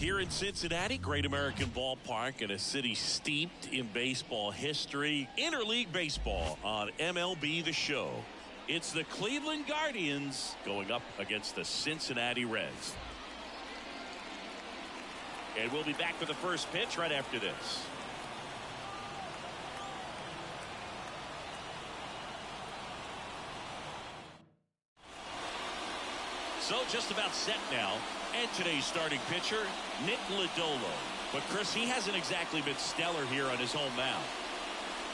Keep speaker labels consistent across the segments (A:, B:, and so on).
A: Here in Cincinnati, Great American Ballpark, in a city steeped in baseball history. Interleague baseball on MLB The Show. It's the Cleveland Guardians going up against the Cincinnati Reds. And we'll be back for the first pitch right after this. So just about set now. And today's starting pitcher, Nick Lodolo. But Chris, he hasn't exactly been stellar here on his home mound.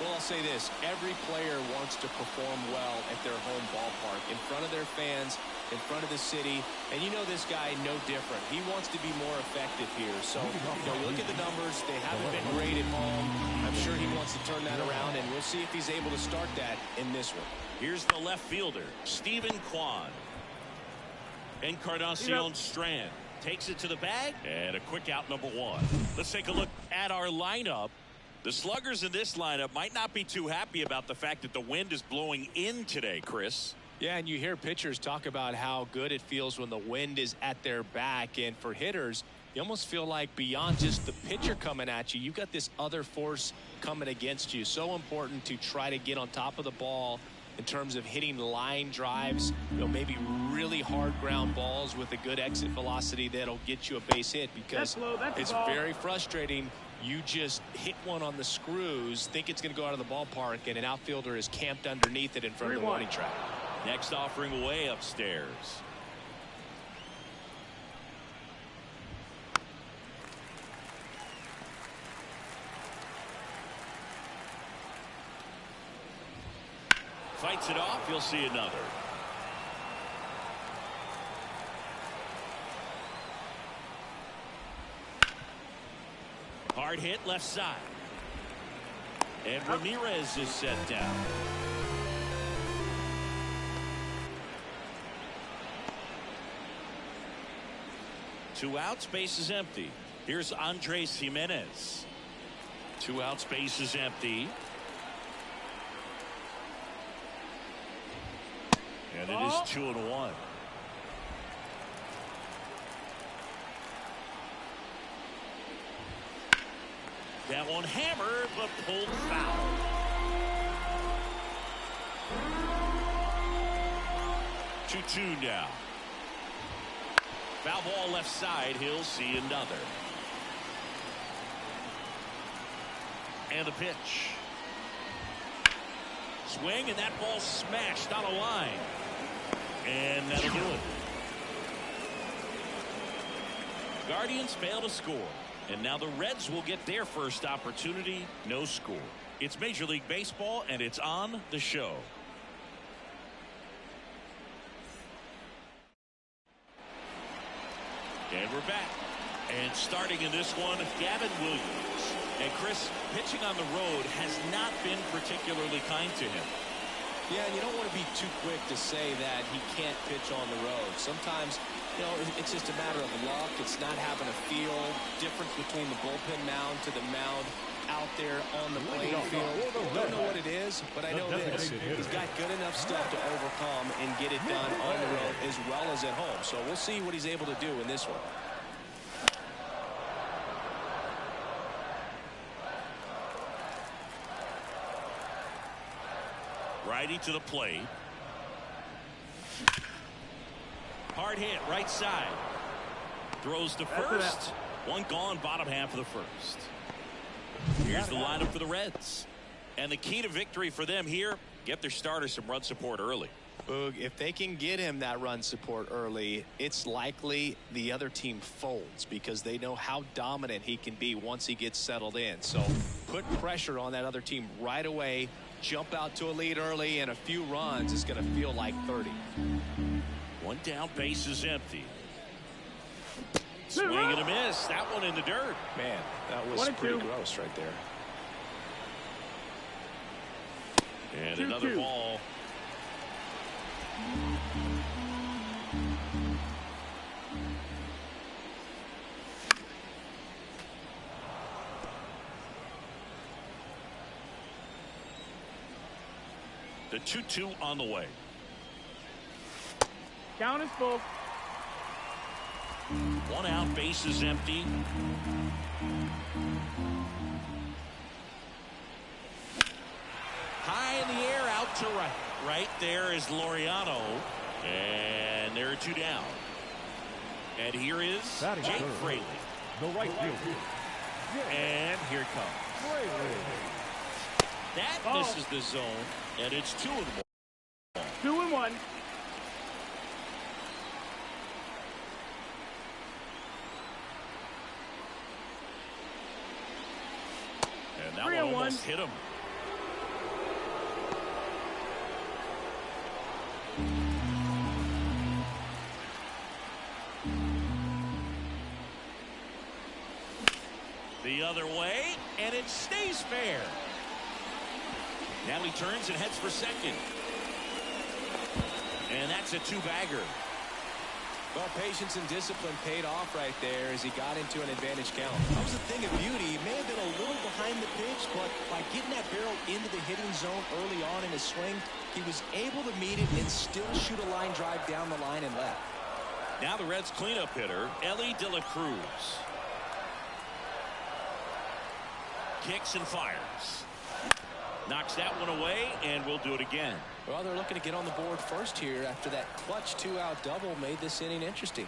B: Well, I'll say this. Every player wants to perform well at their home ballpark, in front of their fans, in front of the city. And you know this guy no different. He wants to be more effective here. So, you look at the numbers. They haven't been great at home. I'm sure he wants to turn that around, and we'll see if he's able to start that in this one.
A: Here's the left fielder, Stephen Kwan. Encarnacion Strand takes it to the bag, and a quick out, number one. Let's take a look at our lineup. The sluggers in this lineup might not be too happy about the fact that the wind is blowing in today, Chris.
B: Yeah, and you hear pitchers talk about how good it feels when the wind is at their back. And for hitters, you almost feel like beyond just the pitcher coming at you, you've got this other force coming against you. So important to try to get on top of the ball in terms of hitting line drives, maybe really hard ground balls with a good exit velocity that'll get you a base hit, because it's very frustrating. You just hit one on the screws, think it's going to go out of the ballpark, and an outfielder is camped underneath it in front of the warning track.
A: Next offering way upstairs. Fights it off. You'll see another. Hard hit left side. And Ramirez is set down. Two outs, base is empty. Here's Andres Jimenez. Two outs, base is empty. And it is 2-1. That one hammered, but pulled foul. Two now. Foul ball left side. He'll see another. And the pitch. Swing, and that ball smashed on a line. And that'll do it. Guardians fail to score. And now the Reds will get their first opportunity. No score. It's Major League Baseball, and it's on the show. And we're back. And starting in this one, Gavin Williams. And Chris, pitching on the road has not been particularly kind to him.
B: Yeah, and you don't want to be too quick to say that he can't pitch on the road. Sometimes, it's just a matter of luck. It's not having a feel. Difference between the bullpen mound to the mound out there on the playing field. Don't know what it is, but I know this. He's got good enough stuff to overcome and get it done on the road as well as at home. So we'll see what he's able to do in this one.
A: Righty to the plate. Hard hit right side. Throws to first. One gone, bottom half of the first. Here's the lineup for the Reds. And the key to victory for them here, get their starter some run support early.
B: Boog, if they can get him that run support early, it's likely the other team folds, because they know how dominant he can be once he gets settled in. So put pressure on that other team right away. Jump out to a lead early, and a few runs is going to feel like 30.
A: One down, base is empty. Swing and a miss. That one in the dirt.
B: Man, that was pretty gross right there.
A: And another ball. The 2-2 on the way.
C: Count is full.
A: One out, base is empty. High in the air, out to right. Right there is Laureano. And there are two down. And here is Jake Fraley.
C: The right fielder.
A: And here it comes. That misses the zone, and it's 2-1.
C: 2-1.
A: And that one almost hit him. The other way, and it stays fair. Now he turns and heads for second. And that's a two-bagger.
B: Well, patience and discipline paid off right there as he got into an advantage count. That was a thing of beauty. He may have been a little behind the pitch, but by getting that barrel into the hitting zone early on in his swing, he was able to meet it and still shoot a line drive down the line and left.
A: Now the Reds cleanup hitter, Elly De La Cruz. Kicks and fires. Knocks that one away, and we'll do it again.
B: Well, they're looking to get on the board first here after that clutch two-out double made this inning interesting.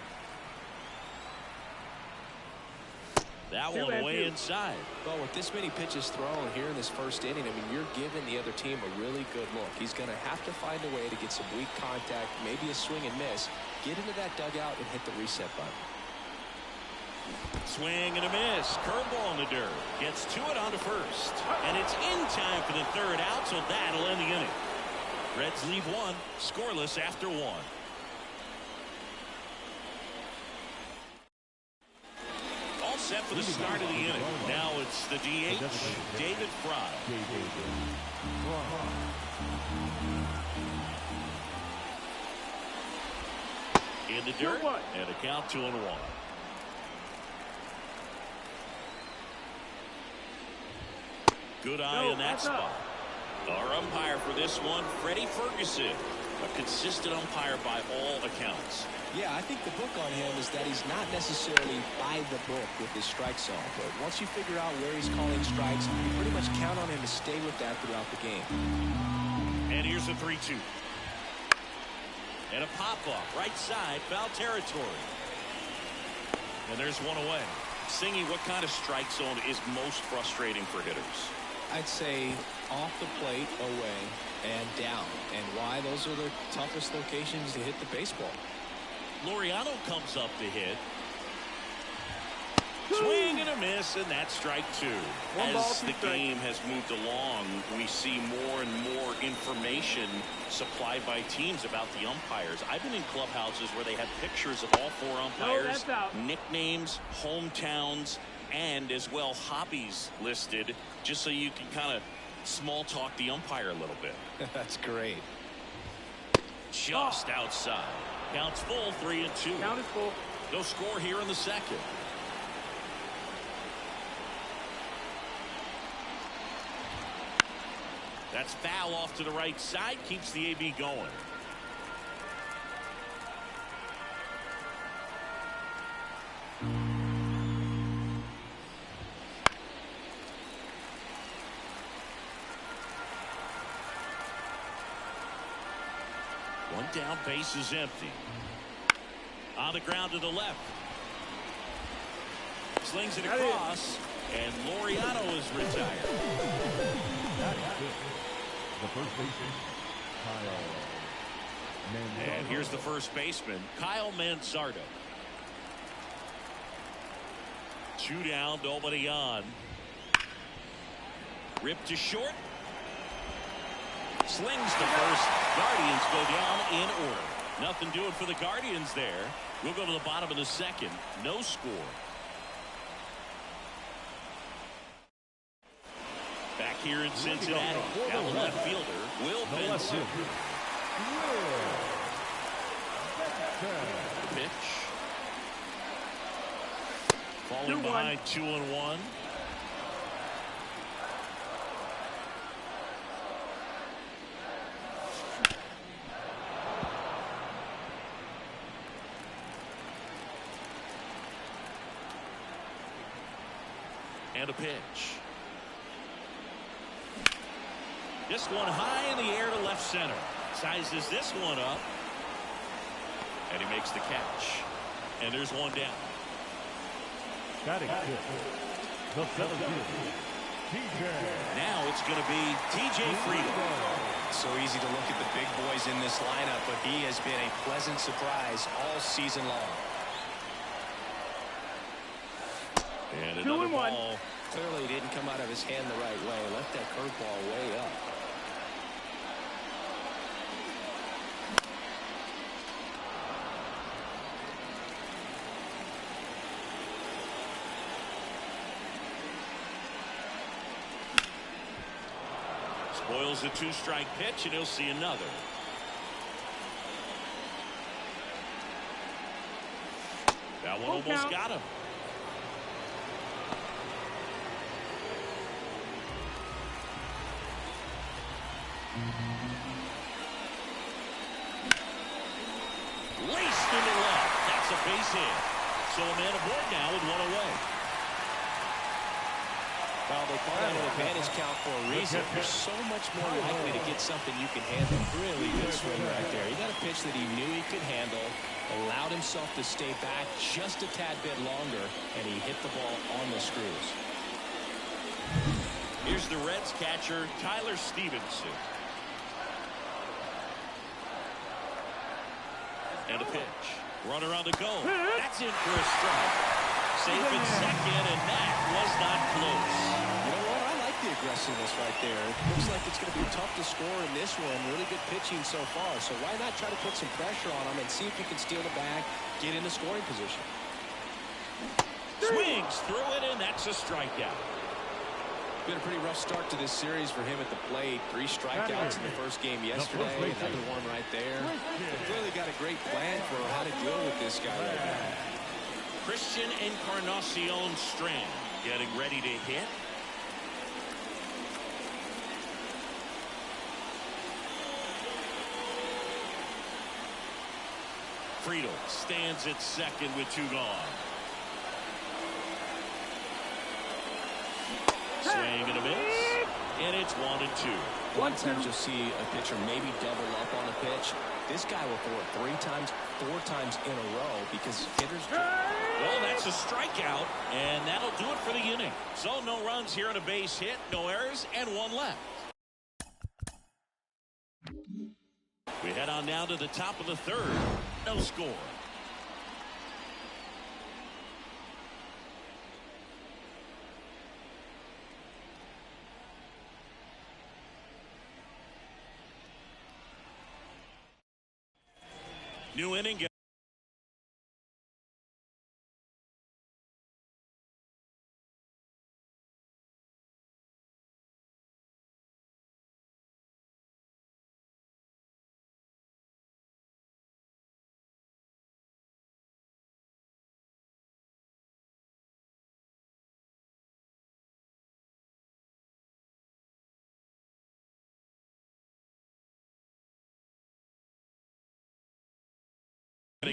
A: That one way inside.
B: Well, with this many pitches thrown here in this first inning, I mean, you're giving the other team a really good look. He's going to have to find a way to get some weak contact, maybe a swing and miss, get into that dugout and hit the reset button.
A: Swing and a miss. Curveball in the dirt. Gets to it onto first. And it's in time for the third out, so that'll end the inning. Reds leave one, scoreless after one. All set for the start of the inning. Now it's the DH, David Fry. In the dirt, and a count 2-1. Good eye in that spot. Our umpire for this one, Freddie Ferguson, a consistent umpire by all accounts.
B: Yeah, I think the book on him is that he's not necessarily by the book with his strike zone, but once you figure out where he's calling strikes, you pretty much count on him to stay with that throughout the game.
A: And here's the 3-2. And a pop-off, right side, foul territory. And there's one away. Singy, what kind of strike zone is most frustrating for hitters?
B: I'd say off the plate, away, and down. And why? Those are the toughest locations to hit the baseball.
A: Laureano comes up to hit. Swing and a miss, and that's strike two. As the game has moved along, we see more and more information supplied by teams about the umpires. I've been in clubhouses where they have pictures of all four umpires, nicknames, hometowns, and as well hobbies listed, just so you can kind of small talk the umpire a little bit.
B: That's great.
A: Just outside. Counts full, 3-2.
C: Count is full.
A: No score here in the second. That's foul off to the right side, keeps the AB going. One down, base is empty. On the ground to the left. Slings it across, and Laureano is retired.
C: The first baseman, Kyle Manzardo.
A: And here's the first baseman, Kyle Manzardo. Two down, nobody on. Ripped to short. Slings to first. Guardians go down in order. Nothing doing for the Guardians there. We'll go to the bottom of the second. No score. Back here in Cincinnati, now the left fielder, Will Benson. Pitch. Falling behind 2-1. And a pitch. This one high in the air to left center. Sizes this one up. And he makes the catch. And there's one down.
C: Batting fifth, the center fielder, TJ.
A: Now it's going to be TJ Friedl.
B: So easy to look at the big boys in this lineup, but he has been a pleasant surprise all season long.
A: And another ball.
B: Clearly didn't come out of his hand the right way. Left that curveball way up.
A: Spoils a two-strike pitch, and he'll see another. That one almost got him. Laced into left. That's a base hit. So a man aboard now with one away.
B: Well, they call that an advantage count for a reason. You're so much more likely to get something you can handle. Really good swing right there. He got a pitch that he knew he could handle, allowed himself to stay back just a tad bit longer, and he hit the ball on the screws.
A: Here's the Reds catcher, Tyler Stevenson. And a pitch. Runner on the go. That's in for a strike. Safe at second, and that was not close.
B: You know what? I like the aggressiveness right there. It looks like it's going to be tough to score in this one. Really good pitching so far. So why not try to put some pressure on him and see if you can steal the bag, get in the scoring position.
A: Swings through it, and that's a strikeout.
B: Been a pretty rough start to this series for him at the plate. 3 strikeouts in the first game yesterday. Another one right there. They've clearly got a great plan for how to deal with this guy right now.
A: Christian Encarnacion Strand getting ready to hit. Friedl stands at second with 2 gone. Swing and a miss, and it's 1-2.
B: A lot of times you'll see a pitcher maybe double up on a pitch. This guy will throw it 3 times, 4 times in a row because hitters.
A: Well, that's a strikeout, and that'll do it for the inning. So no runs here on a base hit, no errors, and 1 left. We head on down to the top of the 3rd. No score. New inning.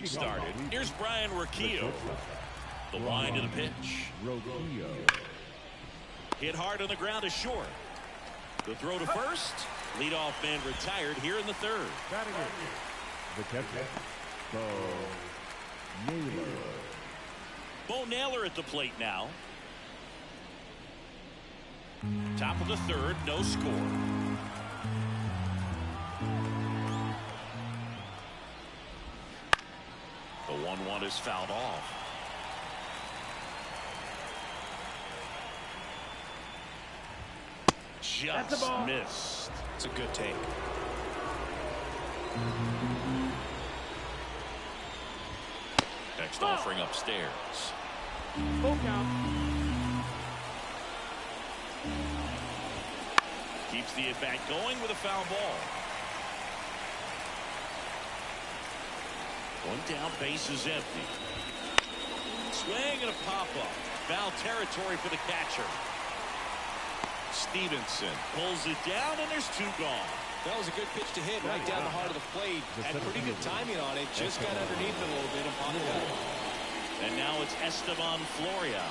A: Started. Here's Brian Rocchio. The line to the pitch. Hit hard on the ground is short. The throw to first. Leadoff man retired here in the 3rd.
C: The catcher, Bo Naylor.
A: Bo Naylor at the plate now. Top of the 3rd, no score. The 1-1 is fouled off. Just missed.
B: It's a good take.
A: Next offering upstairs.
C: Full count.
A: Keeps the at-bat going with a foul ball. 1 down, base is empty. Swing and a pop-up. Foul territory for the catcher. Stevenson pulls it down, and there's 2 gone.
B: That was a good pitch to hit right down the heart of the plate. Had pretty good timing on it. Just got underneath it a little bit and popped it out.
A: And now it's Esteban Florial.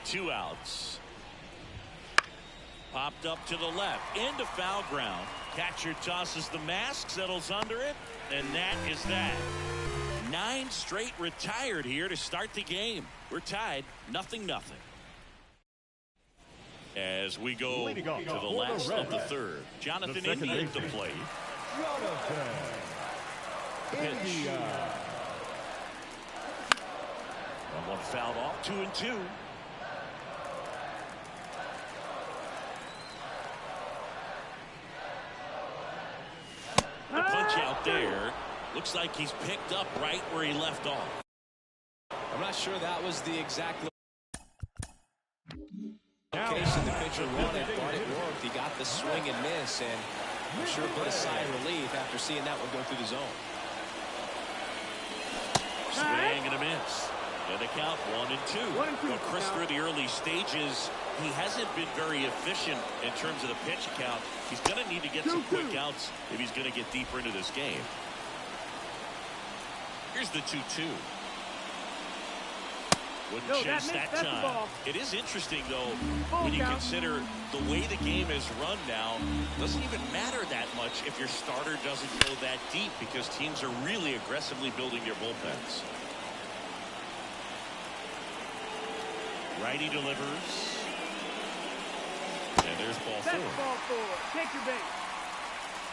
A: Two outs. Popped up to the left into foul ground. Catcher tosses the mask, settles under it, and that is that. 9 straight retired here to start the game. We're tied 0-0. As we go to the last of the third. Jonathan India at the plate.
C: Jonathan India.
A: One fouled off, 2-2. The punch out there. Looks like he's picked up right where he left off.
B: I'm not sure that was the exact location the pitcher wanted, but it worked. He got the swing and miss, and I'm sure put a sigh of relief after seeing that one go through the zone.
A: Swing and a miss. And the count 1-2. Well, Chris, through the early stages, he hasn't been very efficient in terms of the pitch count. He's going to need to get some quick outs if he's going to get deeper into this game. Here's the 2-2. Wouldn't chase that time. It is interesting, though, when you consider the way the game is run now, doesn't even matter that much if your starter doesn't go that deep because teams are really aggressively building their bullpens. Righty delivers. And there's ball 4.
C: Take your base.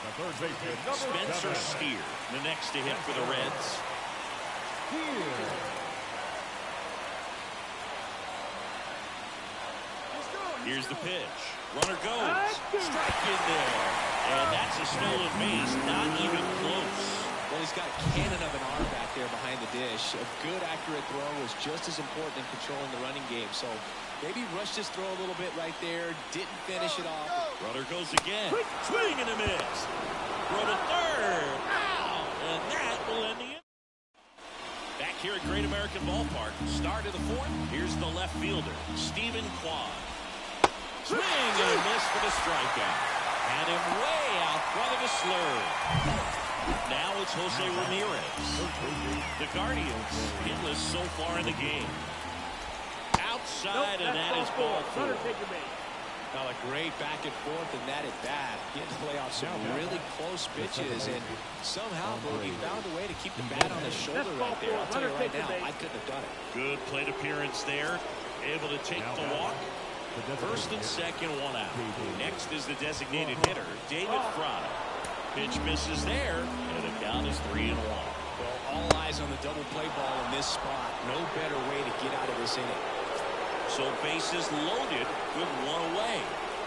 C: The third baseman,
A: Spencer Steer, the next to hit for the Reds. Here's the pitch. Runner goes. Strike in there. And that's a stolen base. Not even close.
B: Well, he's got a cannon of an arm back there behind the dish. A good, accurate throw was just as important in controlling the running game. So maybe rushed his throw a little bit right there. Didn't finish it off.
A: Runner goes again. Swing and a miss. Throw to third. Ow! And that will end the inning. Back here at Great American Ballpark. Start of the 4th. Here's the left fielder, Stephen Kwan. Swing and a miss for the strikeout. Had him way out front of the slurve. Now it's Jose Ramirez. The Guardians hitless so far in the game. Outside, and that is ball 4.
B: Now a great back and forth, and that at bat. He had to play off some really close pitches, and somehow he found a way to keep the bat on his shoulder right there. I'll tell you right now, I couldn't have done it.
A: Good plate appearance there. Able to take the walk. First and second, 1 out. Next is the designated hitter, David Frada. Pitch misses there, and the count is 3-1.
B: Well, all eyes on the double play ball in this spot. No better way to get out of this inning.
A: So bases loaded with 1 away.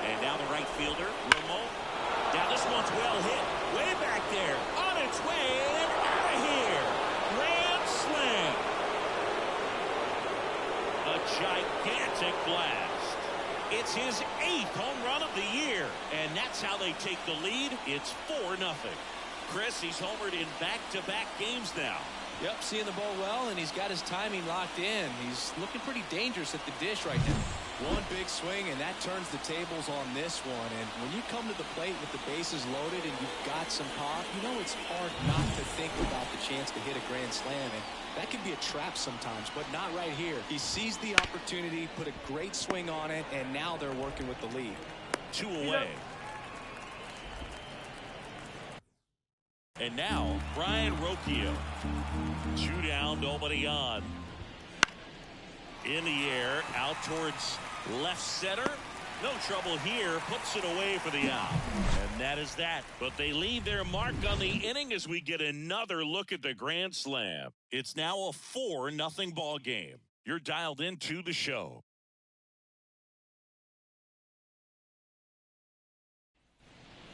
A: And now the right fielder, Ramon. Now this one's well hit. Way back there. On its way and out of here. Grand slam. A gigantic blast. It's his 8th home run of the year. And that's how they take the lead. It's 4-0. Chris, he's homered in back-to-back games now.
B: Yep, seeing the ball well, and he's got his timing locked in. He's looking pretty dangerous at the dish right now. One big swing, and that turns the tables on this one. And when you come to the plate with the bases loaded and you've got some pop, you know it's hard not to think about the chance to hit a grand slam. And that can be a trap sometimes, but not right here. He seized the opportunity, put a great swing on it, and now they're working with the lead.
A: 2 away. And now, Brian Rocchio. 2 down, nobody on. In the air, out towards left center. No trouble here, puts it away for the out. And that is that. But they leave their mark on the inning as we get another look at the Grand Slam. It's now a 4-0 ball game. You're dialed into the show.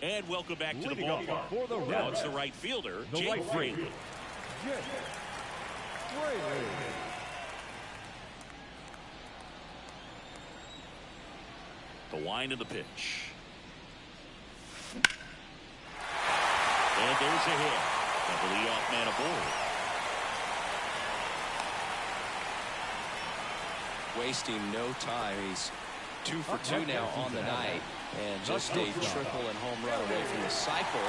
A: And welcome back to the ballpark. Now it's the right fielder, Jake Fraley. The wind of the pitch. And there's a hit. Got the leadoff man aboard.
B: Wasting no time. He's 2 for 2 now on the night. And just a triple and home run away from the cycle.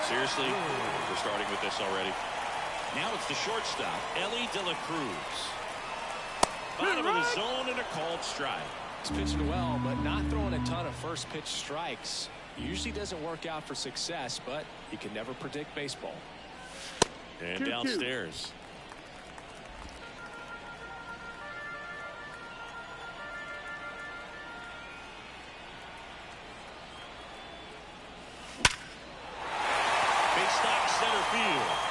A: Seriously, we're starting with this already. Now it's the shortstop, Elly De La Cruz. Bottom of the zone and a called strike.
B: He's pitching well, but not throwing a ton of first pitch strikes. Usually doesn't work out for success, but you can never predict baseball.
A: And downstairs.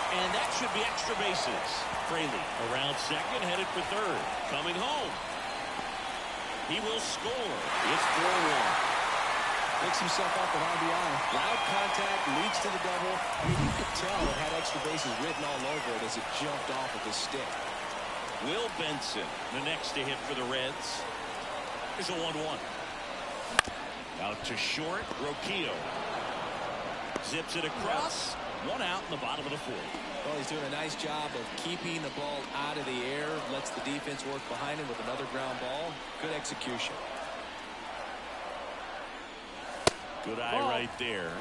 A: And that should be extra bases. Fraley around second, headed for third. Coming home. He will score. It's 4-1.
B: Picks himself up an RBI. Loud contact, leads to the double. I mean, you could tell it had extra bases written all over it as it jumped off of his stick.
A: Will Benson, the next to hit for the Reds. Here's a 1-1. Out to short, Rocchio. Zips it across. 1 out in the bottom of the 4th.
B: Well, he's doing a nice job of keeping the ball out of the air. Lets the defense work behind him with another ground ball. Good execution.
A: Good eye right there.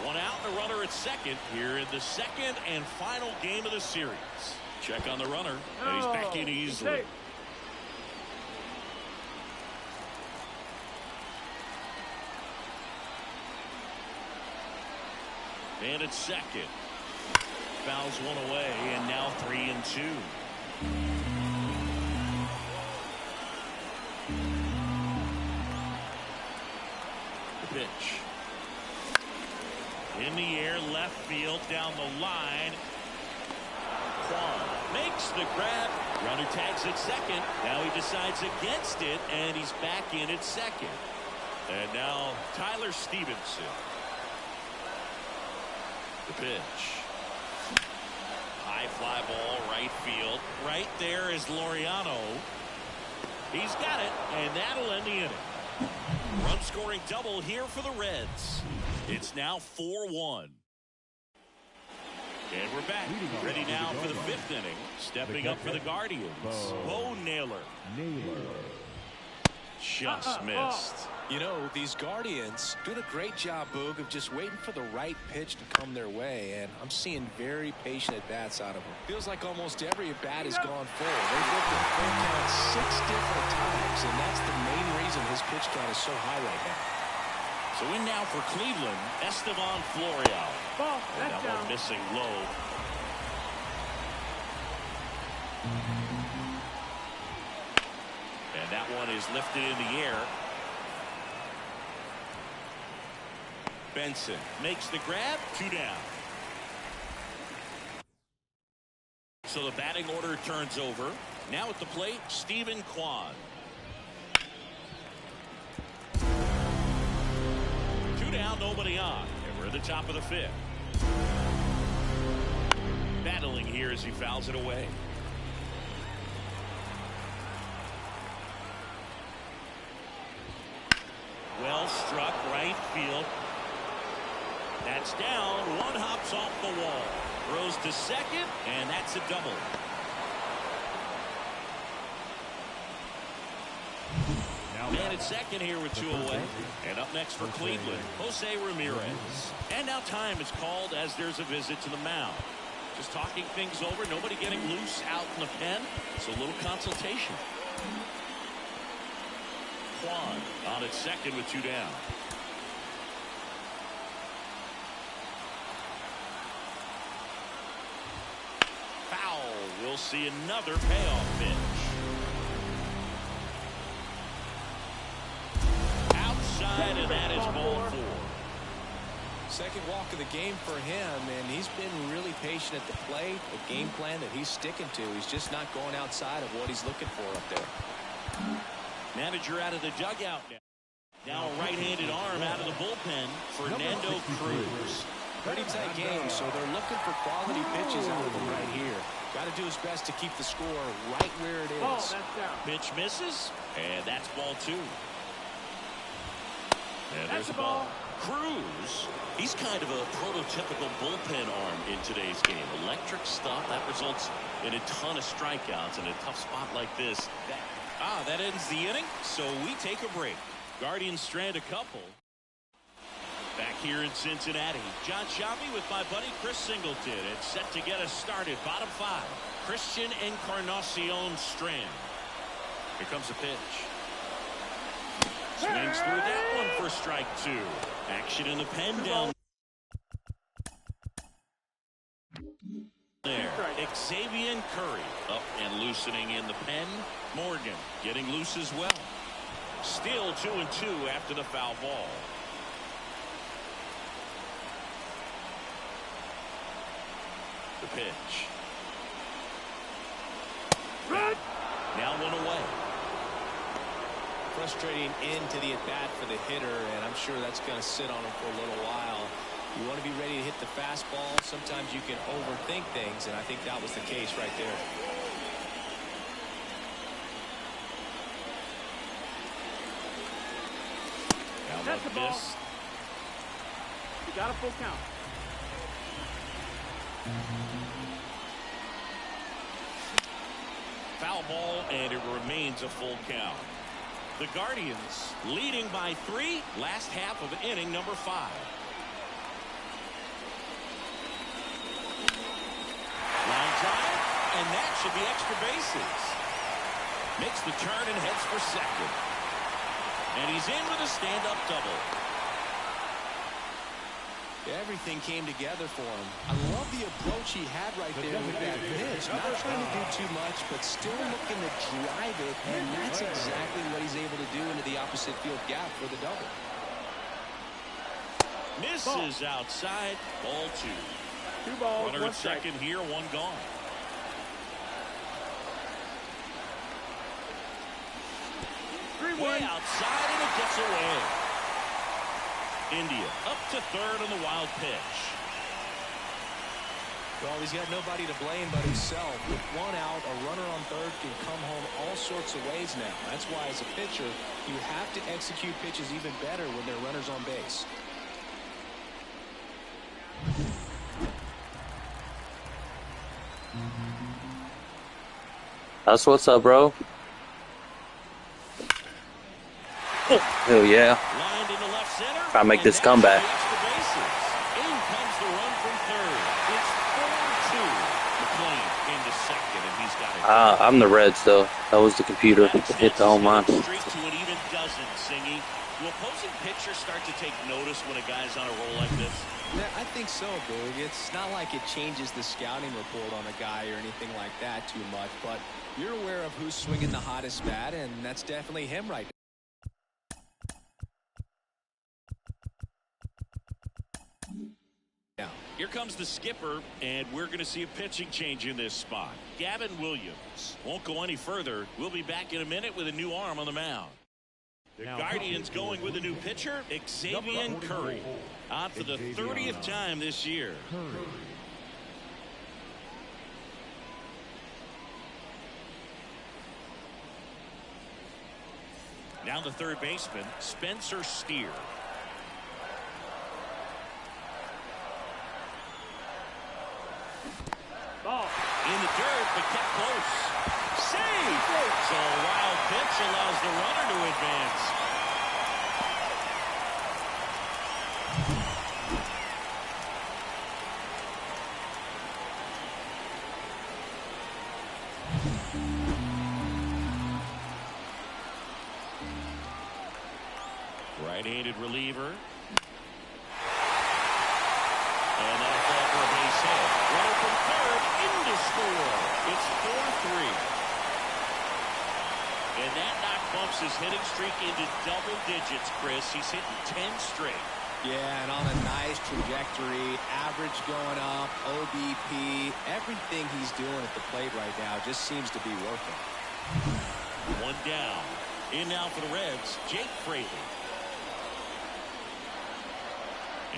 A: 1 out and a runner at second here in the second and final game of the series. Check on the runner, and he's back in easily. And it's second. Fouls one away, and now 3-2. The pitch. In the air, left field, down the line. Kwan makes the grab. Runner tags at second. Now he decides against it, and he's back in at second. And now Tyler Stevenson. The pitch. High fly ball, right field. Right there is Laureano. He's got it, and that'll end the inning. Run scoring double here for the Reds. It's now 4-1. And we're back. Ready now for the 5th inning. Stepping up for the Guardians. Bo Naylor. Just missed.
B: You know, these Guardians doing a great job, Boog, of just waiting for the right pitch to come their way, and I'm seeing very patient at-bats out of them. Feels like almost every at-bat has gone forward. They've looked at full count 6 different times, and that's the main reason his pitch count is so high right now.
A: So in now for Cleveland, Estevan Florial. And that one missing low. And that one is lifted in the air. Benson makes the grab. 2 down. So the batting order turns over. Now at the plate, Stephen Kwan. 2 down, nobody on. And we're at the top of the 5th. Battling here as he fouls it away. Well struck, right field. That's down. One hops off the wall. Throws to second, and that's a double. Man at second here with 2 away. And up next for Cleveland, Jose Ramirez. And now time is called as there's a visit to the mound. Just talking things over. Nobody getting loose out in the pen. So a little consultation. Kwan on at second with 2 down. see another payoff pitch. Outside, and that is ball 4.
B: Second walk of the game for him, and he's been really patient at the plate. A game plan that he's sticking to. He's just not going outside of what he's looking for up there.
A: Manager out of the dugout now. Now a right-handed arm out of the bullpen, Fernando Cruz.
B: Pretty tight game, so they're looking for quality pitches out of him right here. Got to do his best to keep the score right where it is.
A: Pitch misses, and that's ball 2. And
C: That's
A: there's
C: the
A: a ball.
C: ball.
A: Cruz, he's kind of a prototypical bullpen arm in today's game. Electric stuff that results in a ton of strikeouts in a tough spot like this. That ends the inning, so we take a break. Guardians strand a couple. Back here in Cincinnati, John Sciambi with my buddy Chris Singleton. It's set to get us started. Bottom 5, Christian Encarnacion Strand. Here comes the pitch. Swings through that one for strike 2. Action in the pen down there. Xavier Curry up and loosening in the pen. Morgan getting loose as well. Still 2-2 after the foul ball. The pitch. Now 1 away.
B: Frustrating end to the at-bat for the hitter, and I'm sure that's going to sit on him for a little while. You want to be ready to hit the fastball. Sometimes you can overthink things, and I think that was the case right there.
C: That's the ball. You got a full count.
A: Foul ball, and it remains a full count. The Guardians leading by 3, last half of inning number 5. Line drive, and that should be extra bases. Makes the turn and heads for second. And he's in with a stand-up double.
B: Everything came together for him. I love the approach he had right there with that pitch. Not trying to do too much, but still looking to drive it, and that's exactly what he's able to do into the opposite field gap for the double.
A: Misses outside, ball 2.
C: 2 balls,
A: Runner
C: 1
A: at
C: strike.
A: second here, 1 gone. Way outside, and it gets away. India up to third on the wild pitch.
B: Well, he's got nobody to blame but himself. With 1 out, a runner on third can come home all sorts of ways now. That's why, as a pitcher, you have to execute pitches even better when there are runners on base.
D: That's what's up, bro. Hell yeah.
A: Lined into left center.
D: Try to make this comeback.
A: In comes the run from third. It's 4-2. McLean into second, and he's got it.
D: I'm the Reds, though. That was the computer that hit the home run.
A: Streak to an even dozen, Singy. Do opposing pitchers start to take notice when a guy's on a roll like this?
B: Yeah, I think so, Boog. It's not like it changes the scouting report on a guy or anything like that too much, but you're aware of who's swinging the hottest bat, and that's definitely him right now.
A: Here comes the skipper, and we're going to see a pitching change in this spot. Gavin Williams won't go any further. We'll be back in a minute with a new arm on the mound. The Guardians going with a new pitcher, Xavier Curry, on for the 30th time this year. Now the third baseman, Spencer Steer.
C: Ball.
A: In the dirt, but kept close. Save! So a wild pitch allows the runner to advance. Right-handed reliever. And that'll fall for a base hit. Runner from third into score. It's 4-3. And that knock bumps his hitting streak into double digits, Chris. He's hitting 10 straight.
B: Yeah, and on a nice trajectory, average going up, OBP, everything he's doing at the plate right now just seems to be working.
A: One down. In now for the Reds, Jake Fraley.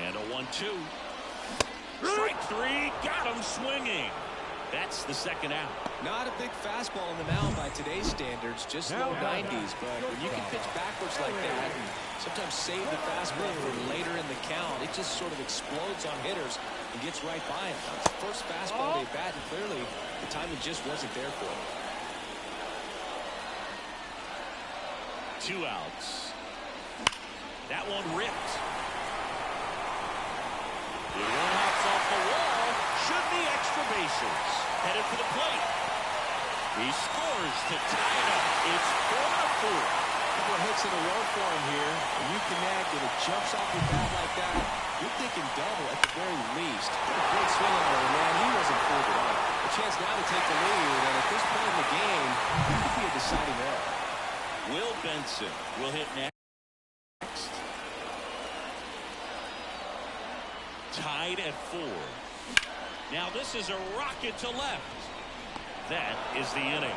A: And a 1-2. Strike three, got him swinging. That's the second out.
B: Not a big fastball on the mound by today's standards, just low 90s. But when you can pitch backwards like that and sometimes save the fastball for later in the count, it just sort of explodes on hitters and gets right by him. First fastball they bat, and clearly the timing just wasn't there for him.
A: 2 outs. That one ripped. The one hops off the wall. Should be extra bases. Headed for the plate. He scores to tie it up. It's 4-4.
B: Couple of hits in a row for him here. When you connect and it jumps off your bat like that, you're thinking double at the very least. What a great swing on it, man. He wasn't fooled at all. A chance now to take the lead, and at this point in the game, it could be a deciding error.
A: Will Benson will hit next. Tied at 4. Now this is a rocket to left. That is the inning.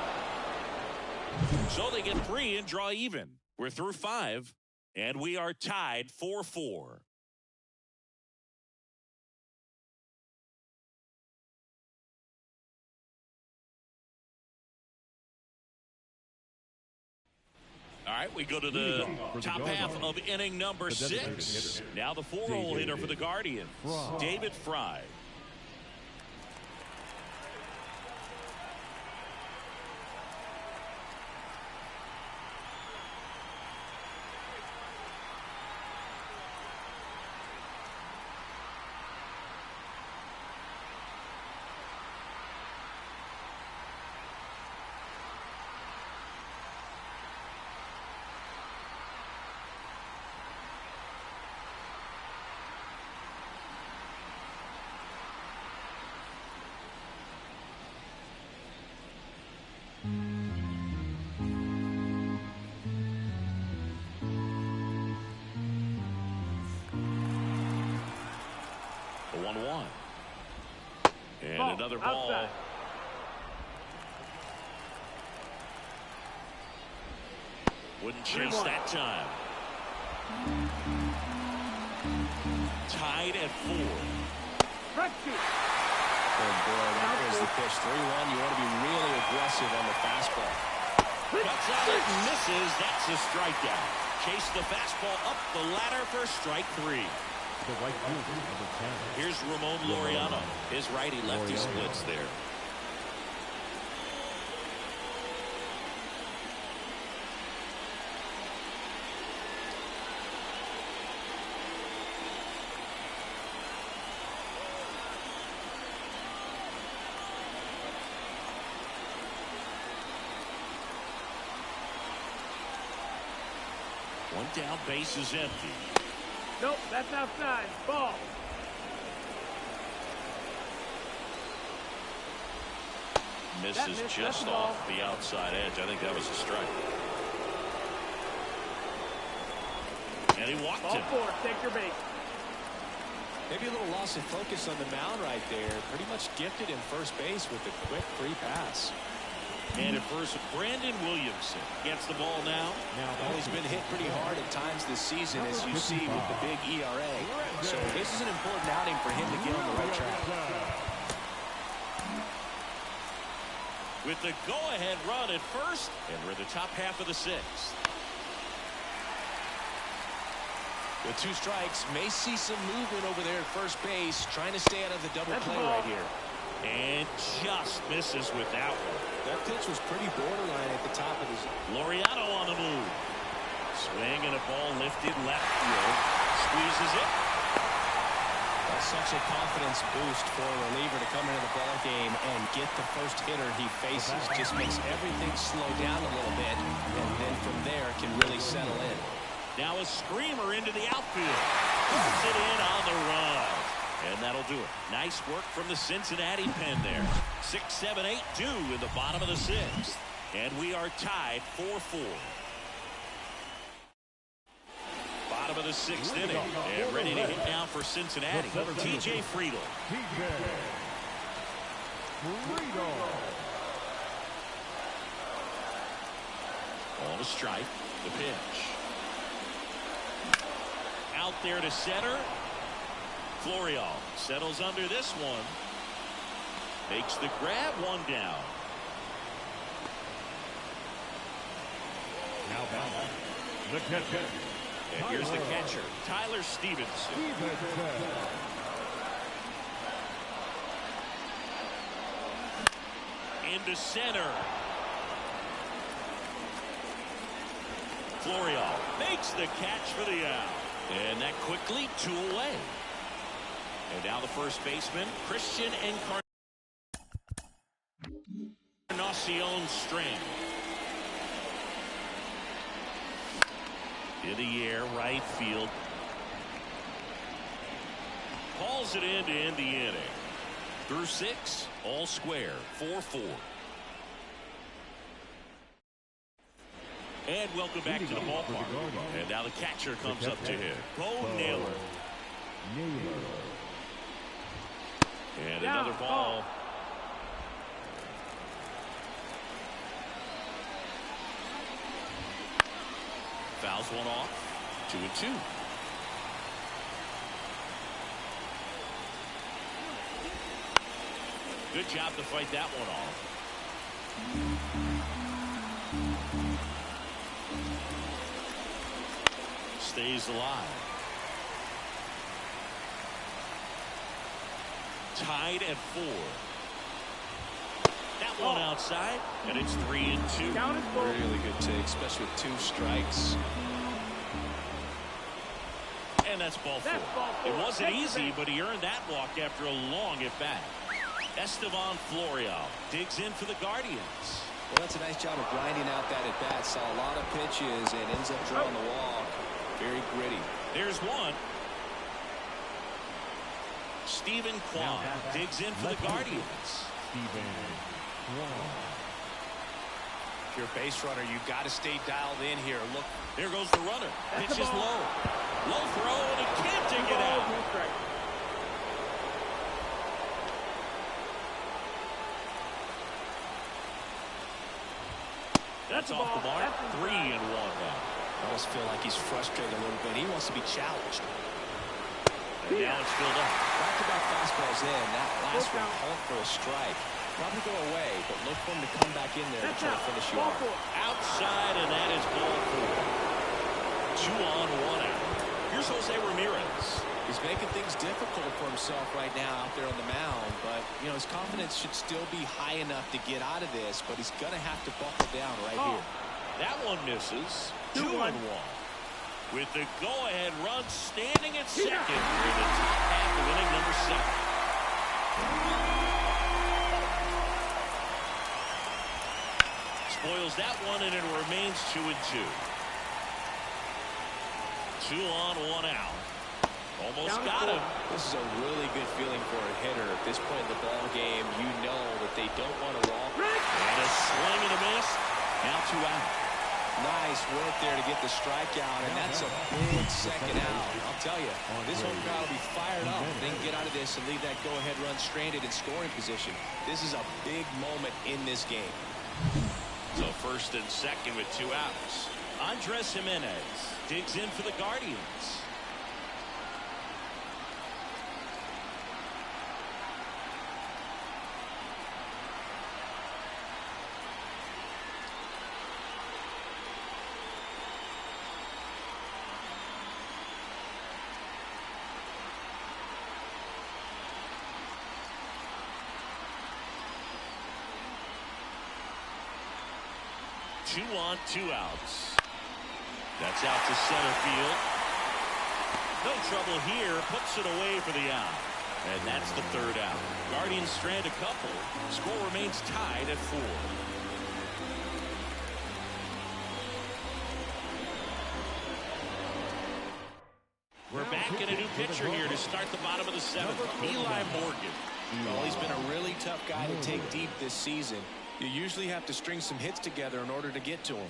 A: So they get 3 and draw even. We're through 5, and we are tied 4-4. All right, we go to the top half of inning number 6. Now the 4-hole hitter for the Guardians, David Fry. The 1-1. And another ball.
C: Outside.
A: Wouldn't chase that time. Tied at 4.
B: Oh boy, there's the pitch. 3-1. You want to be really aggressive on the fastball.
A: Cuts out it and misses. That's a strikeout. Chase the fastball up the ladder for strike 3. Here's Ramon Laureano. His righty-lefty splits there. One down, base is empty.
C: Nope, that's outside. Ball.
A: Misses just off the outside edge. I think that was a strike. And he walked
C: Ball
A: it.
C: 4. Take your base.
B: Maybe a little loss of focus on the mound right there. Pretty much gifted in first base with a quick free pass.
A: And at first, Brandon Williamson gets the ball now.
B: Well, he's been hit pretty hard at times this season, as you see with the big ERA. So this is an important outing for him to get on the right track.
A: With the go-ahead run at first, and we're in the top half of the 6th.
B: With 2 strikes, may see some movement over there at first base, trying to stay out of the double play right here.
A: And just misses with that one.
B: That pitch was pretty borderline at the top of his.
A: Laureano on the move. Swing and a ball lifted left field. Squeezes it.
B: That's such a confidence boost for a reliever to come into the ball game and get the first hitter he faces. Just makes everything slow down a little bit, and then from there can really settle in.
A: Now a screamer into the outfield. Puts it in on the run. And that'll do it. Nice work from the Cincinnati pen there. 6, 7, 8, 2 in the bottom of the 6th. And we are tied 4-4. Bottom of the 6th inning. And ready to hit now for Cincinnati. TJ Friedl. On a strike. The pitch. Out there to center. Florial settles under this one. Makes the grab, one down.
E: Now back. The catcher.
A: And here's the catcher, Tyler Stevenson. Into center. Florial makes the catch for the out. And that quickly 2 away. And now the first baseman, Christian Encarnacion Strand. In the air, right field. Hauls it in to end the inning. Through 6, all square, 4-4. And welcome back to the ballpark. And now the catcher comes up to him. Bo Naylor. And another ball. Fouls one off. 2-2. Good job to fight that one off. Stays alive. Tied at 4. That one outside, and it's 3-2.
B: Really good take, especially with 2 strikes.
A: And that's ball 4. It wasn't easy, but he earned that walk after a long at-bat. Estevan Florial digs in for the Guardians.
B: Well, that's a nice job of grinding out that at-bat. Saw a lot of pitches and ends up drawing the walk. Very gritty.
A: There's one. Stephen Kwan digs in for the Guardians.
B: If you're a base runner, you've got to stay dialed in here. Look,
A: there goes the runner. Pitch is low. Low throw, and he can't take it out. That's off the mark. 3-1 now.
B: I almost feel like he's frustrated a little bit. He wants to be challenged.
A: And now it's filled up.
B: Back-to-back fastballs in. That last one called for a strike. Probably go away, but look for him to come back in there and try to finish you off.
A: Outside, and that is ball 4. 2 on, 1 out. Here's Jose Ramirez.
B: He's making things difficult for himself right now out there on the mound, but you know his confidence should still be high enough to get out of this, but he's going to have to buckle down right here.
A: That one misses. 2-1. With the go-ahead run standing at second in the top half of inning number 7. Spoils that one, and it remains 2-2. 2 on, 1 out. Almost got him.
B: This is a really good feeling for a hitter. At this point in the ball game, you know that they don't want to walk.
A: And a swing and a miss. Now 2 out.
B: Nice work there to get the strikeout, and that's a big second out. I'll tell you, this home crowd will be fired up if they can get out of this and leave that go-ahead run stranded in scoring position. This is a big moment in this game.
A: So first and second with 2 outs. Andres Jimenez digs in for the Guardians. Two on, 2 outs. That's out to center field. No trouble here. Puts it away for the out. And that's the 3rd out. Guardians strand a couple. Score remains tied at 4. We're back in a new pitcher here to start the bottom of the seventh. Eli Morgan.
B: Well, he's been a really tough guy to take deep this season. You usually have to string some hits together in order to get to him.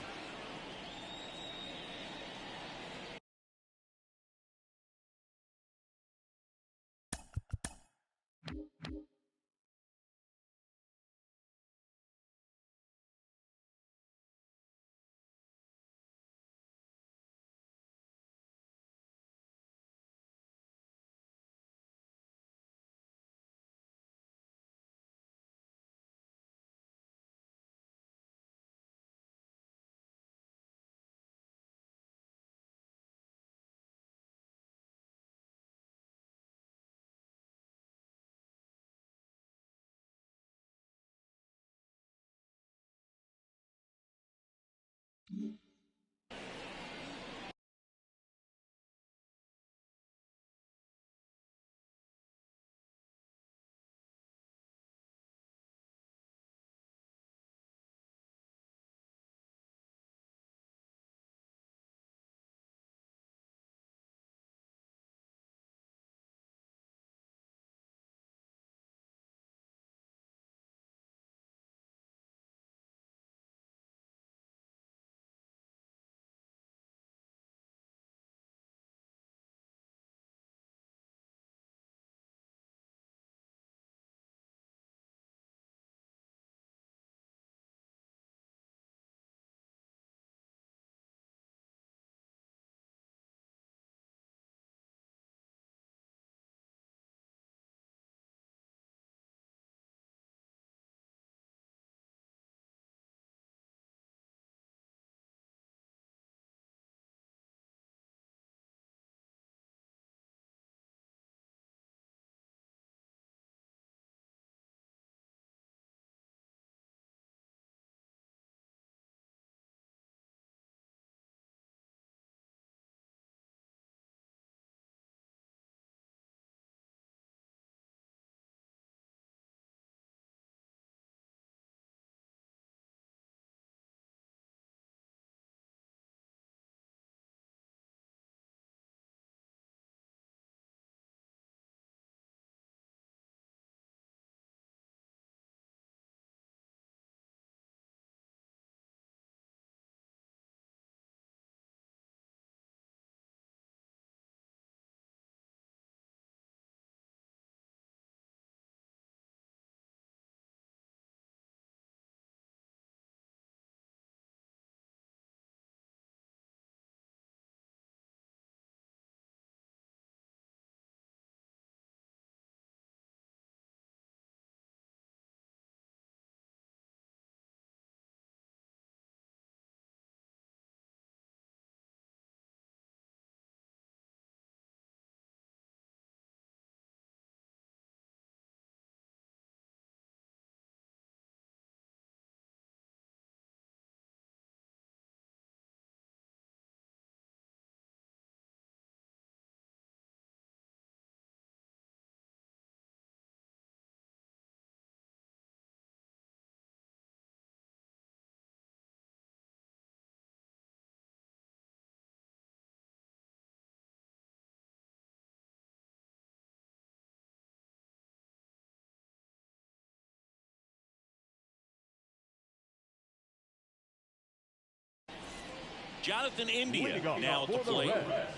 A: Jonathan India
E: Leading off
A: now at the
E: for
A: plate.
E: Reds,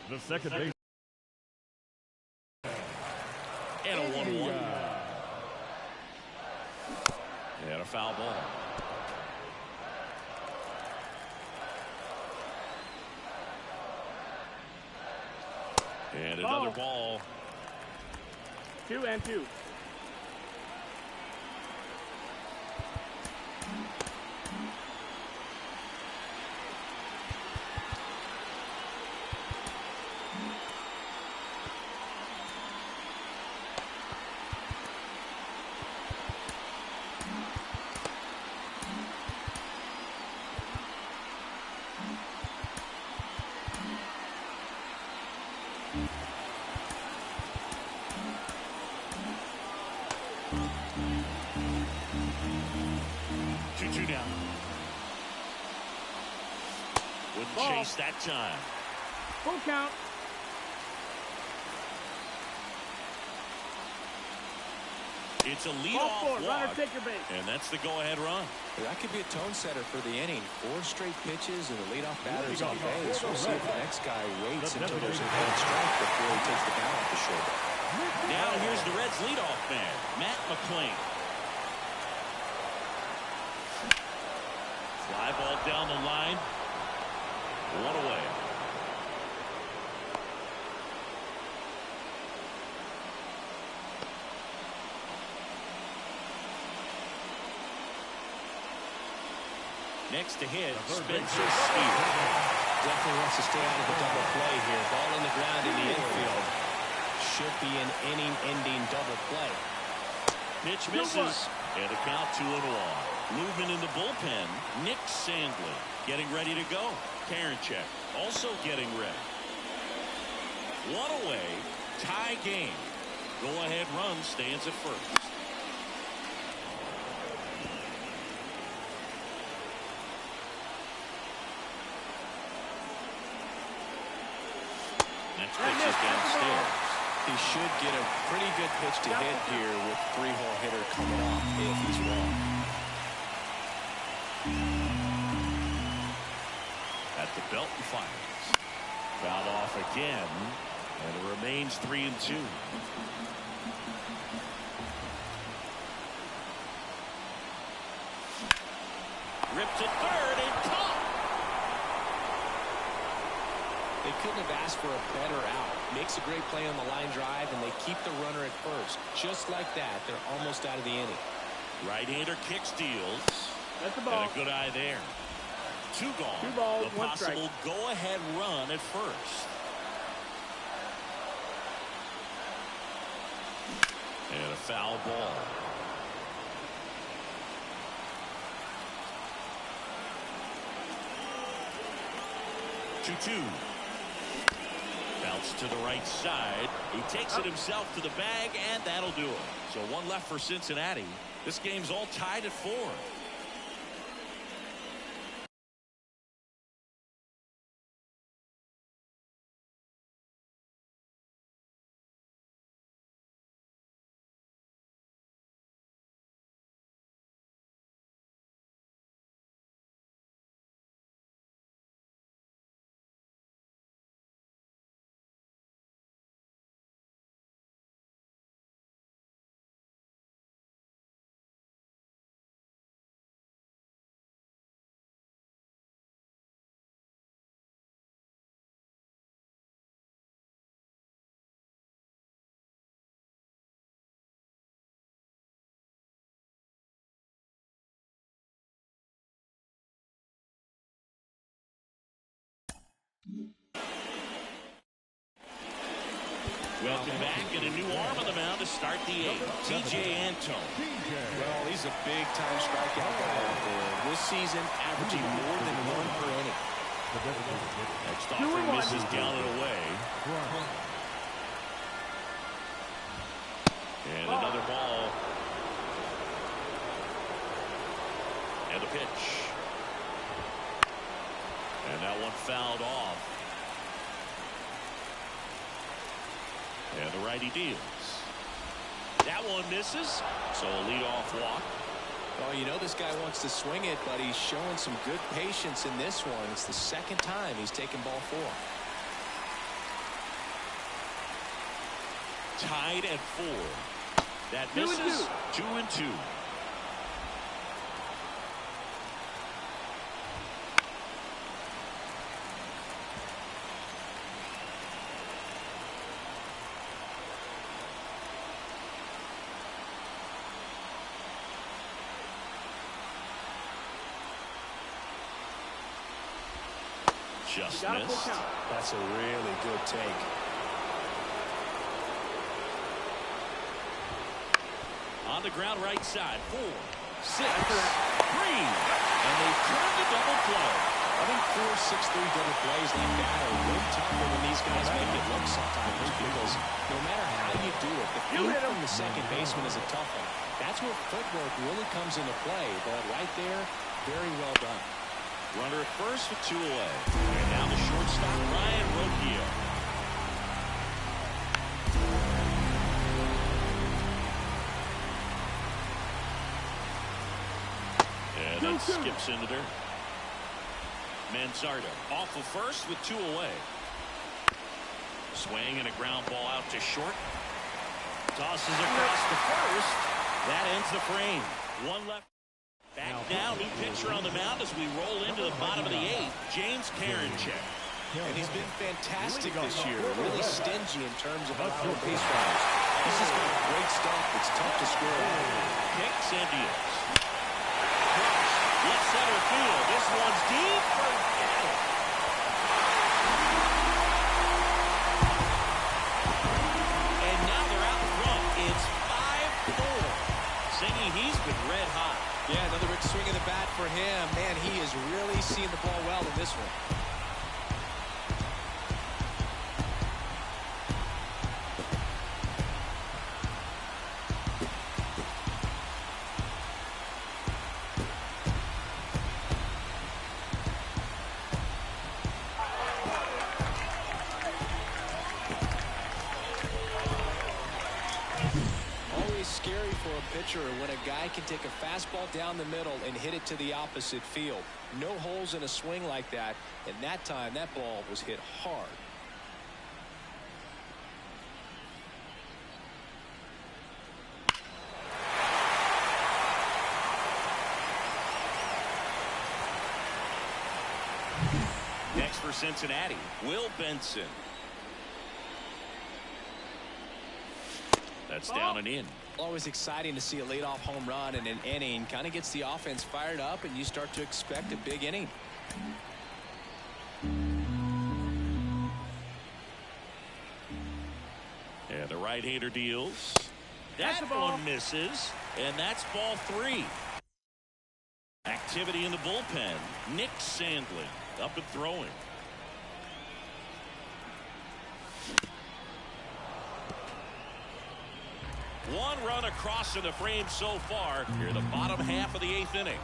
E: the second base.
A: And a 1-1. And a foul ball. And another ball.
C: 2-2.
A: Wouldn't chase that time.
C: Full count.
A: It's a
C: Ball
A: leadoff
C: four, runner
A: walk,
C: take your base.
A: and that's the go-ahead run.
B: That could be a tone setter for the inning. 4 straight pitches and the leadoff batter's on base. We'll see if the next guy waits until there's a bad strike before he takes the count off the shoulder.
A: Now here's the Reds' leadoff man, Matt McClain. Fly ball down the line. 1 away. Next to hit, Spencer Steer.
B: Definitely wants to stay out of the double play here. Ball in the ground in the infield. Should be an inning-ending double play.
A: Pitch misses, and a count 2-1. Movement in the bullpen. Nick Sandlin getting ready to go. Karinchak also getting ready. 1 away, tie game. Go-ahead run stands at first. Next pitch is downstairs.
B: He should get a pretty good pitch to hit here with 3-hole hitter coming off if he's wrong.
A: At the belt and fires. Fouled off again, and it remains 3-2. Ripped to third and caught.
B: They couldn't have asked for a better out. Makes a great play on the line drive, and they keep the runner at first. Just like that, they're almost out of the inning.
A: Right-hander kick steals.
C: That's the ball.
A: And a good eye there. 2 gone.
C: 2 balls,
A: the
C: 1
A: possible
C: strike.
A: go-ahead run at first. And a foul ball. Two. Bounce to the right side. He takes it himself to the bag, and that'll do it. So 1 left for Cincinnati. This game's all tied at 4. Welcome back, and a new arm on the mound to start the 8th. TJ Antone.
B: Well, he's a big-time strikeout guy out there. This season, averaging more than 1 per inning.
A: Next offer misses down and away. And another ball. And the pitch. And that one fouled off. And the righty deals. That one misses. So a leadoff walk.
B: Well, you know this guy wants to swing it, but he's showing some good patience in this one. It's the 2nd time he's taken ball 4.
A: Tied at 4. That misses. 2-2. Just missed.
B: That's a really good take.
A: On the ground right side. 4, 6, 3. And they turn the double play.
B: I think 4, 6, 3 double plays like that are way tougher than these guys make it look sometimes, because no matter how you do it, the feed from the second baseman is a tough one. That's where footwork really comes into play. But right there, very well done.
A: Runner at first with 2 away. And now the shortstop, Ryan Rocchio. He skips into there. Manzardo off of first with 2 away. Swing and a ground ball out to short. Tosses across the first. That ends the frame. 1 left. Back now, new pitcher on the mound as we roll into the bottom of the 8th. James Karinchak.
B: And he's been fantastic this year. Really stingy in terms of allowing base runners. This has got great stuff. It's tough to score.
A: Kicks and deals. Left center field. This one's deep. Forget it. And now they're out front. It's 5-4. Singing, he's been red hot.
B: Yeah, another big swing of the bat for him. Man, he is really seeing the ball well in this one. When a guy can take a fastball down the middle and hit it to the opposite field. No holes in a swing like that, and that time that ball was hit hard.
A: Next for Cincinnati, Will Benson. That's down and in.
B: Always exciting to see a leadoff home run in an inning. Kind of gets the offense fired up, and you start to expect a big inning.
A: And the right-hander deals. That one misses, and that's ball 3. Activity in the bullpen. Nick Sandlin up and throwing. One run across in the frame so far here in the bottom half of the 8th inning.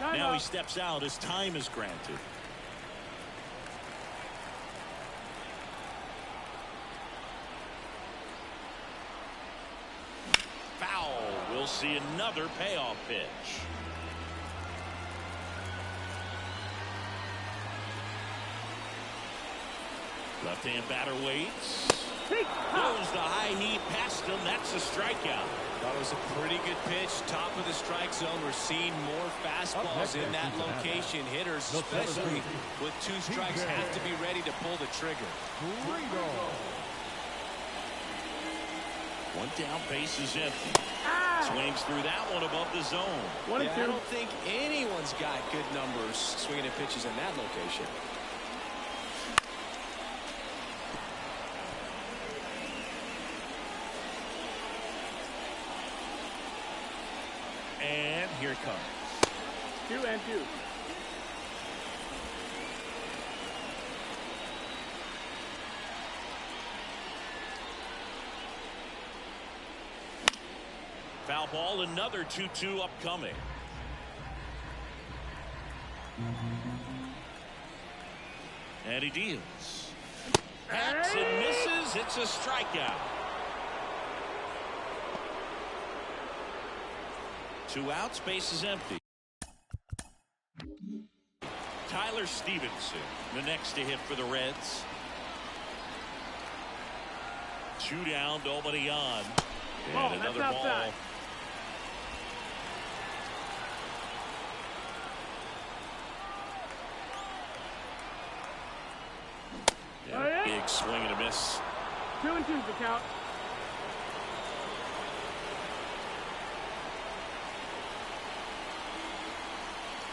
A: Now he steps out as time is granted. Foul. We'll see another payoff pitch. Left-hand batter waits. Throws the high heat past him. That's a strikeout.
B: That was a pretty good pitch. Top of the strike zone. We're seeing more fastballs in that location. Hitters, especially with 2 strikes, have to be ready to pull the trigger.
A: 1 down, base is empty. Swings through that one above the zone.
B: Yeah, I don't think anyone's got good numbers swinging at pitches in that location.
A: And here it comes.
C: 2-2.
A: Foul ball, another 2-2 upcoming. And he deals. Hacks and misses. It's a strikeout. 2 outs, base is empty. Tyler Stevenson, the next to hit for the Reds. 2 down, nobody on. And another ball.
C: Outside.
A: Yeah, big swing and a miss.
C: 2-2 the count.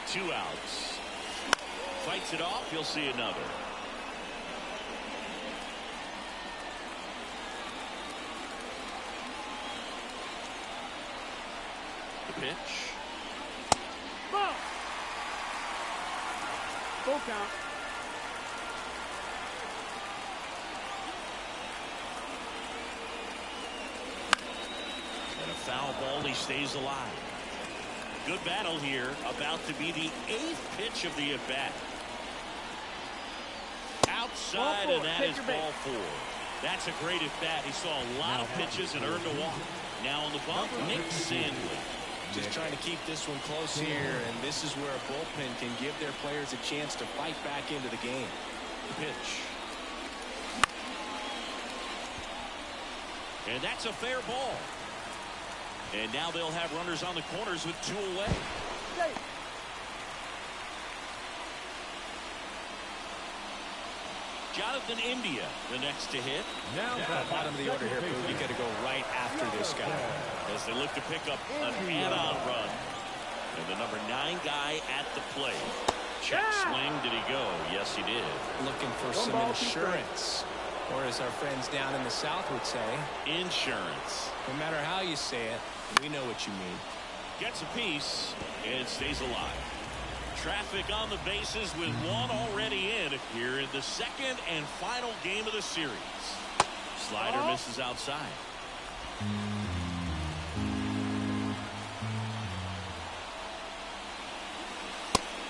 A: Two outs. Fights it off. You'll see another. The pitch.
C: Ball. Full count.
A: And a foul ball. He stays alive. Good battle here. About to be the 8th pitch of the at-bat. Outside, and that is ball 4. That's a great at-bat. He saw a lot of pitches and earned a walk. Now on the bump, Nick Sandlin.
B: Just trying to keep this one close here, and this is where a bullpen can give their players a chance to fight back into the game.
A: Pitch. And that's a fair ball. And now they'll have runners on the corners with 2 away. Jonathan India, the next to hit.
E: Now
B: Bottom of the order here, Boo. You got to go right after this guy.
A: As they look to pick up an add-on run. And the number 9 guy at the plate. Check swing. Did he go? Yes, he did.
B: Looking for some insurance. Or as our friends down in the South would say,
A: Insurance.
B: no matter how you say it, we know what you mean.
A: Gets a piece and stays alive. Traffic on the bases with 1 already in here in the second and final game of the series. Slider misses outside.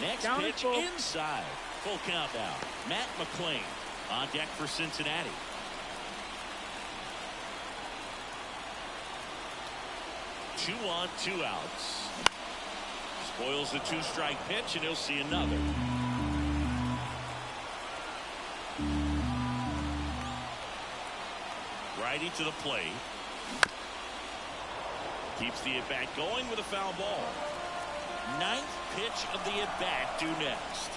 A: Next pitch inside. Full count now. Matt McClain on deck for Cincinnati. Two on, 2 outs. Spoils the 2-strike pitch, and he'll see another. Righty to the plate. Keeps the at-bat going with a foul ball. 9th pitch of the at-bat due next.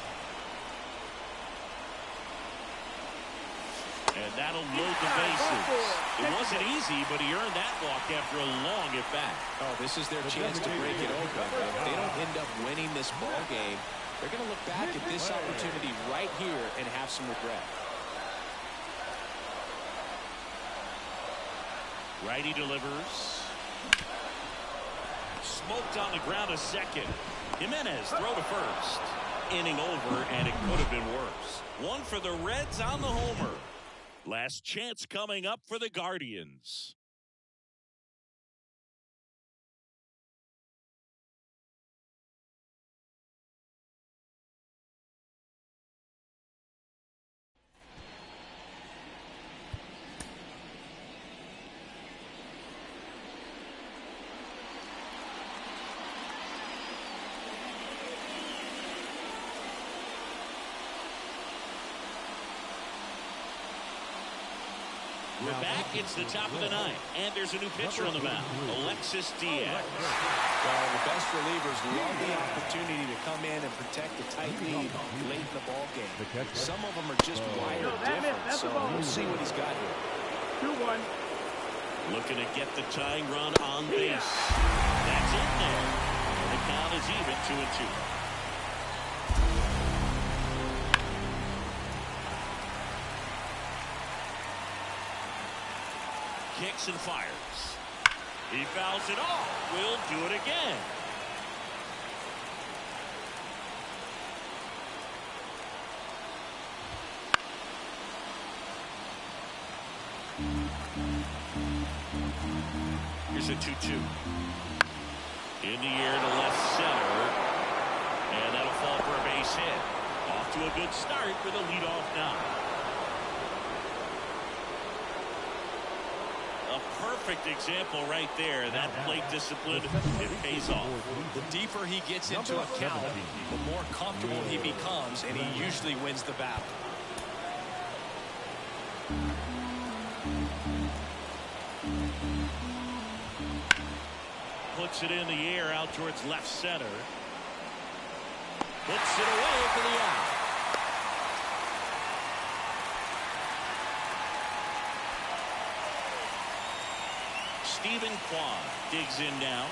A: And that'll load the bases. It wasn't easy, but he earned that walk after a long at-bat.
B: Oh, this is their chance to break it open. If they don't end up winning this ball game, they're going to look back at this opportunity right here and have some regret.
A: Righty delivers. Smoked on the ground a second. Jimenez throw to first. Inning over, and it could have been worse. 1 for the Reds on the homer. Last chance coming up for the Guardians. We're back. It's the top of the 9th, and there's a new pitcher on the mound, Alexis Diaz.
B: Well, the best relievers love the opportunity to come in and protect a tight lead late in the ball game. Some of them are just wired different, so we'll see what he's got here.
C: 2-1.
A: Looking to get the tying run on base. That's in there. The count is even, 2-2. Kicks and fires. He fouls it off. Will do it again. Here's a 2-2. In the air to left center. And that'll fall for a base hit. Off to a good start for the leadoff now. A perfect example right there. That plate discipline, it pays off.
B: The deeper he gets into a count, the more comfortable he becomes, and he usually wins the battle.
A: Puts it in the air out towards left center. Puts it away for the out. Stephen Kwan digs in now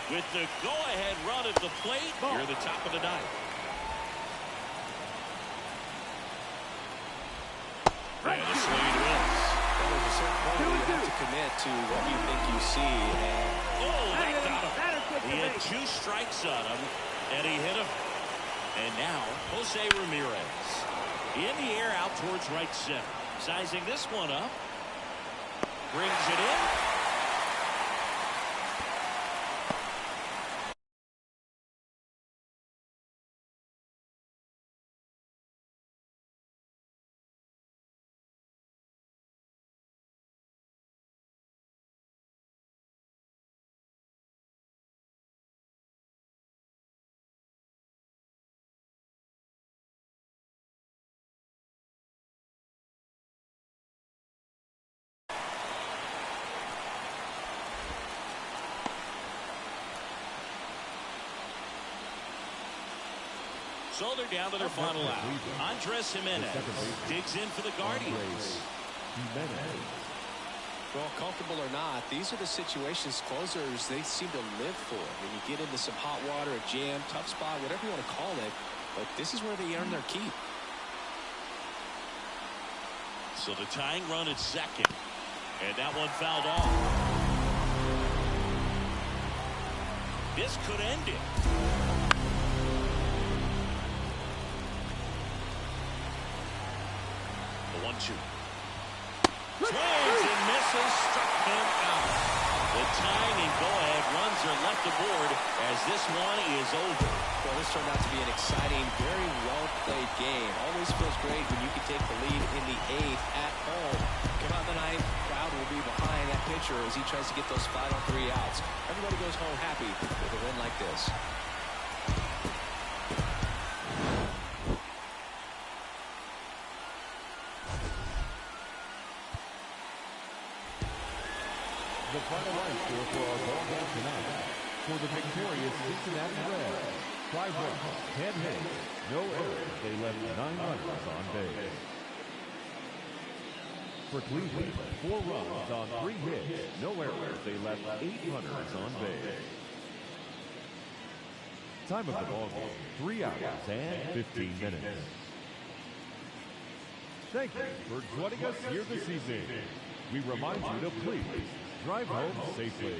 A: with the go-ahead run at the plate. You're the top of the 9th. And a swing and miss.
B: Well, there's a certain point where you have to commit to what you think you see. And
A: that got him. He had 2 strikes on him, and he hit him. And now, Jose Ramirez in the air out towards right center. Sizing this one up. Brings it in. So they're down to their final out. Andres Jimenez digs in for the Guardians.
B: Well, comfortable or not, these are the situations closers they seem to live for. When you get into some hot water, a jam, tough spot, whatever you want to call it, but this is where they earn their keep.
A: So the tying run at second, and that one fouled off. This could end it. The 1-2. Swings and misses, struck him out. The tying and go-ahead runs are left aboard as this one is over.
B: Well, this turned out to be an exciting, very well-played game. Always feels great when you can take the lead in the 8th at home. Come out in the 9th, crowd will be behind that pitcher as he tries to get those final 3 outs. Everybody goes home happy with a win like this.
E: The final line score for our ball game tonight. For the victorious Cincinnati Reds, 5 runs, 10 hits, no errors. They left 9 runners on base. For Cleveland, 4 runs on 3 hits, no errors. They left 8 runners on base. Time of the ball game, 3 hours and 15 minutes. Thank you for joining us here this evening. We remind you to please drive home safely.